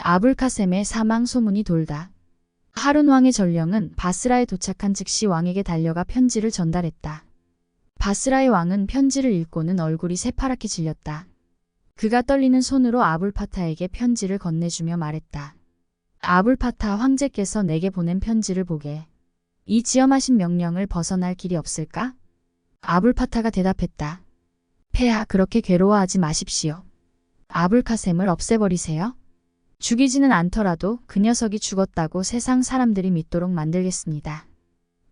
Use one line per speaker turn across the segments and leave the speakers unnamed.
아불카셈의 사망 소문이 돌다. 하룬 왕의 전령은 바스라에 도착한 즉시 왕에게 달려가 편지를 전달했다. 바스라의 왕은 편지를 읽고는 얼굴이 새파랗게 질렸다. 그가 떨리는 손으로 아불파타에게 편지를 건네주며 말했다. 아불파타 황제께서 내게 보낸 편지를 보게. 이 지엄하신 명령을 벗어날 길이 없을까? 아불파타가 대답했다. 폐하, 그렇게 괴로워하지 마십시오. 아불카셈을 없애버리세요. 죽이지는 않더라도 그 녀석이 죽었다고 세상 사람들이 믿도록 만들겠습니다.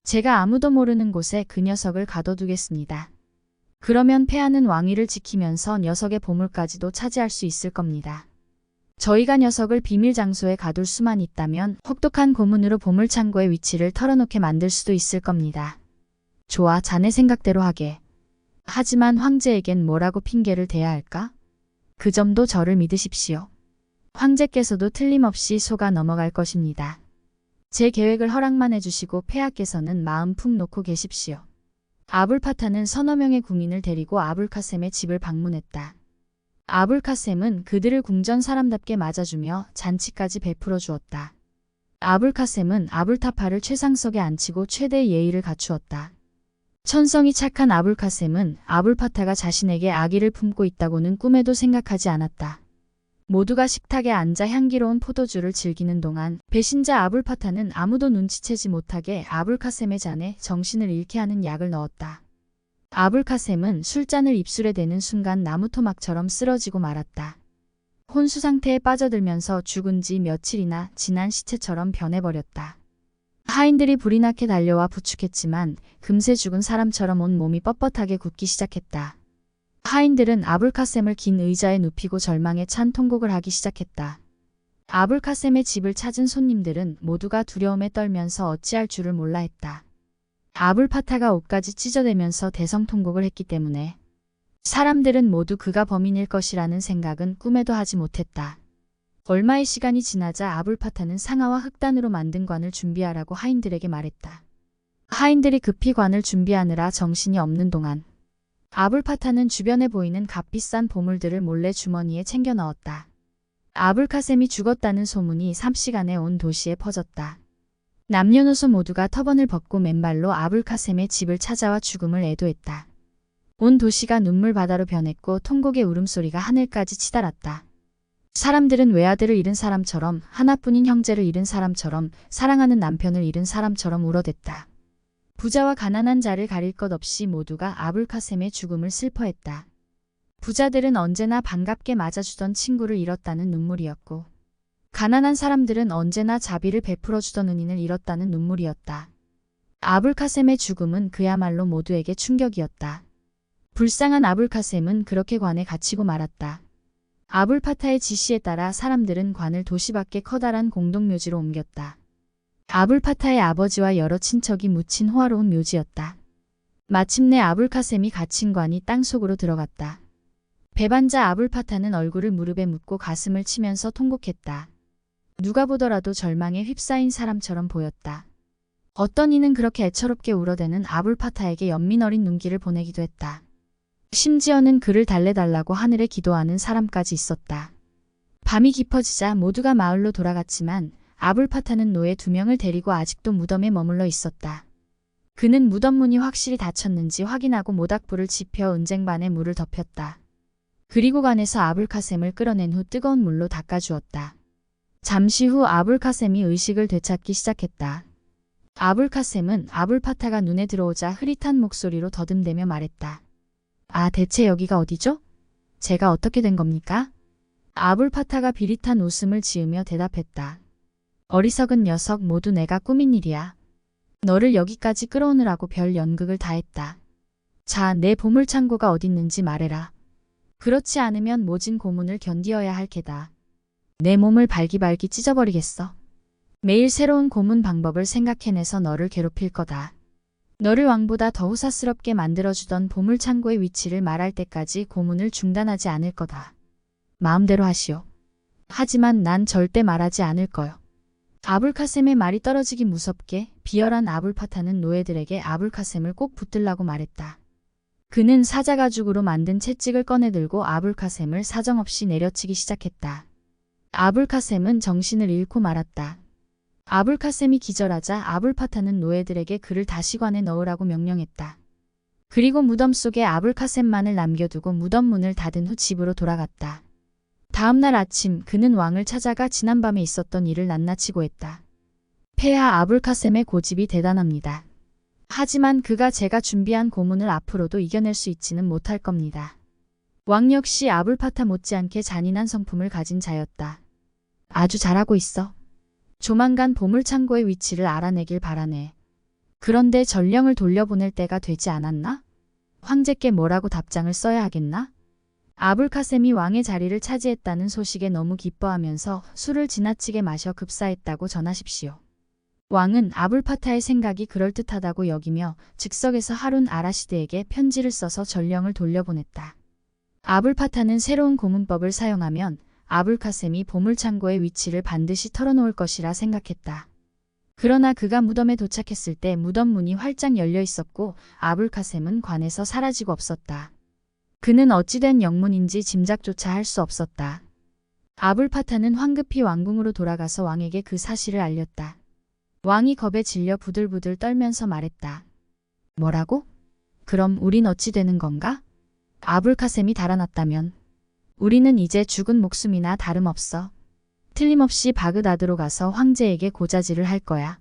제가 아무도 모르는 곳에 그 녀석을 가둬두겠습니다. 그러면 폐하는 왕위를 지키면서 녀석의 보물까지도 차지할 수 있을 겁니다. 저희가 녀석을 비밀 장소에 가둘 수만 있다면 혹독한 고문으로 보물창고의 위치를 털어놓게 만들 수도 있을 겁니다. 좋아, 자네 생각대로 하게. 하지만 황제에겐 뭐라고 핑계를 대야 할까? 그 점도 저를 믿으십시오. 황제께서도 틀림없이 속아 넘어갈 것입니다. 제 계획을 허락만 해주시고 폐하께서는 마음 푹 놓고 계십시오. 아불파타는 서너 명의 궁인을 데리고 아불카셈의 집을 방문했다. 아불카셈은 그들을 궁전 사람답게 맞아주며 잔치까지 베풀어 주었다. 아불카셈은 아불타파를 최상석에 앉히고 최대의 예의를 갖추었다. 천성이 착한 아불카셈은 아불파타가 자신에게 아기를 품고 있다고는 꿈에도 생각하지 않았다. 모두가 식탁에 앉아 향기로운 포도주를 즐기는 동안 배신자 아불파타는 아무도 눈치채지 못하게 아불카셈의 잔에 정신을 잃게 하는 약을 넣었다. 아불카셈은 술잔을 입술에 대는 순간 나무토막처럼 쓰러지고 말았다. 혼수 상태에 빠져들면서 죽은 지 며칠이나 지난 시체처럼 변해버렸다. 하인들이 불이 나게 달려와 부축했지만 금세 죽은 사람처럼 온 몸이 뻣뻣하게 굳기 시작했다. 하인들은 아불카셈을 긴 의자에 눕히고 절망에 찬 통곡을 하기 시작했다. 아불카셈의 집을 찾은 손님들은 모두가 두려움에 떨면서 어찌할 줄을 몰라 했다. 아불파타가 옷까지 찢어대면서 대성통곡을 했기 때문에 사람들은 모두 그가 범인일 것이라는 생각은 꿈에도 하지 못했다. 얼마의 시간이 지나자 아불파타는 상아와 흑단으로 만든 관을 준비하라고 하인들에게 말했다. 하인들이 급히 관을 준비하느라 정신이 없는 동안 아불파타는 주변에 보이는 값비싼 보물들을 몰래 주머니에 챙겨 넣었다. 아불카셈이 죽었다는 소문이 삽시간에 온 도시에 퍼졌다. 남녀노소 모두가 터번을 벗고 맨발로 아불카셈의 집을 찾아와 죽음을 애도했다. 온 도시가 눈물바다로 변했고 통곡의 울음소리가 하늘까지 치달았다. 사람들은 외아들을 잃은 사람처럼, 하나뿐인 형제를 잃은 사람처럼, 사랑하는 남편을 잃은 사람처럼 울어댔다. 부자와 가난한 자를 가릴 것 없이 모두가 아불카셈의 죽음을 슬퍼했다. 부자들은 언제나 반갑게 맞아주던 친구를 잃었다는 눈물이었고, 가난한 사람들은 언제나 자비를 베풀어주던 은인을 잃었다는 눈물이었다. 아불카셈의 죽음은 그야말로 모두에게 충격이었다. 불쌍한 아불카셈은 그렇게 관에 갇히고 말았다. 아불파타의 지시에 따라 사람들은 관을 도시 밖의 커다란 공동묘지로 옮겼다. 아불파타의 아버지와 여러 친척이 묻힌 호화로운 묘지였다. 마침내 아불카셈이 갇힌 관이 땅속으로 들어갔다. 배반자 아불파타는 얼굴을 무릎에 묻고 가슴을 치면서 통곡했다. 누가 보더라도 절망에 휩싸인 사람처럼 보였다. 어떤 이는 그렇게 애처롭게 울어대는 아불파타에게 연민 어린 눈길을 보내기도 했다. 심지어는 그를 달래달라고 하늘에 기도하는 사람까지 있었다. 밤이 깊어지자 모두가 마을로 돌아갔지만 아불파타는 노예 2명을 데리고 아직도 무덤에 머물러 있었다. 그는 무덤 문이 확실히 닫혔는지 확인하고 모닥불을 지펴 은쟁반에 물을 덮였다. 그리고 관에서 아불카셈을 끌어낸 후 뜨거운 물로 닦아주었다. 잠시 후 아불카셈이 의식을 되찾기 시작했다. 아불카셈은 아불파타가 눈에 들어오자 흐릿한 목소리로 더듬대며 말했다. 아, 대체 여기가 어디죠? 제가 어떻게 된 겁니까? 아불파타가 비릿한 웃음을 지으며 대답했다. 어리석은 녀석, 모두 내가 꾸민 일이야. 너를 여기까지 끌어오느라고 별 연극을 다 했다. 자, 내 보물창고가 어딨는지 말해라. 그렇지 않으면 모진 고문을 견디어야 할 게다. 내 몸을 발기발기 찢어버리겠어. 매일 새로운 고문 방법을 생각해내서 너를 괴롭힐 거다. 너를 왕보다 더 후사스럽게 만들어주던 보물창고의 위치를 말할 때까지 고문을 중단하지 않을 거다. 마음대로 하시오. 하지만 난 절대 말하지 않을 거요. 아불카셈의 말이 떨어지기 무섭게 비열한 아불파타는 노예들에게 아불카셈을 꼭 붙들라고 말했다. 그는 사자가죽으로 만든 채찍을 꺼내들고 아불카셈을 사정없이 내려치기 시작했다. 아불카셈은 정신을 잃고 말았다. 아불카셈이 기절하자 아불파타는 노예들에게 그를 다시관에 넣으라고 명령했다. 그리고 무덤 속에 아불카셈만을 남겨두고 무덤 문을 닫은 후 집으로 돌아갔다. 다음 날 아침 그는 왕을 찾아가 지난밤에 있었던 일을 낱낱이 고했다. 폐하 아불카셈의 고집이 대단합니다. 하지만 그가 제가 준비한 고문을 앞으로도 이겨낼 수 있지는 못할 겁니다. 왕 역시 아불파타 못지않게 잔인한 성품을 가진 자였다. 아주 잘하고 있어. 조만간 보물창고의 위치를 알아내길 바라네. 그런데 전령을 돌려보낼 때가 되지 않았나? 황제께 뭐라고 답장을 써야 하겠나? 아불카셈이 왕의 자리를 차지했다는 소식에 너무 기뻐하면서 술을 지나치게 마셔 급사했다고 전하십시오. 왕은 아불파타의 생각이 그럴듯하다고 여기며 즉석에서 하룬 아라시드에게 편지를 써서 전령을 돌려보냈다. 아불파타는 새로운 고문법을 사용하면 아불카셈이 보물창고의 위치를 반드시 털어놓을 것이라 생각했다. 그러나 그가 무덤에 도착했을 때 무덤 문이 활짝 열려 있었고 아불카셈은 관에서 사라지고 없었다. 그는 어찌된 영문인지 짐작조차 할 수 없었다. 아불파타는 황급히 왕궁으로 돌아가서 왕에게 그 사실을 알렸다. 왕이 겁에 질려 부들부들 떨면서 말했다. 뭐라고? 그럼 우린 어찌 되는 건가? 아불카셈이 달아났다면 우리는 이제 죽은 목숨이나 다름없어. 틀림없이 바그다드로 가서 황제에게 고자질을 할 거야.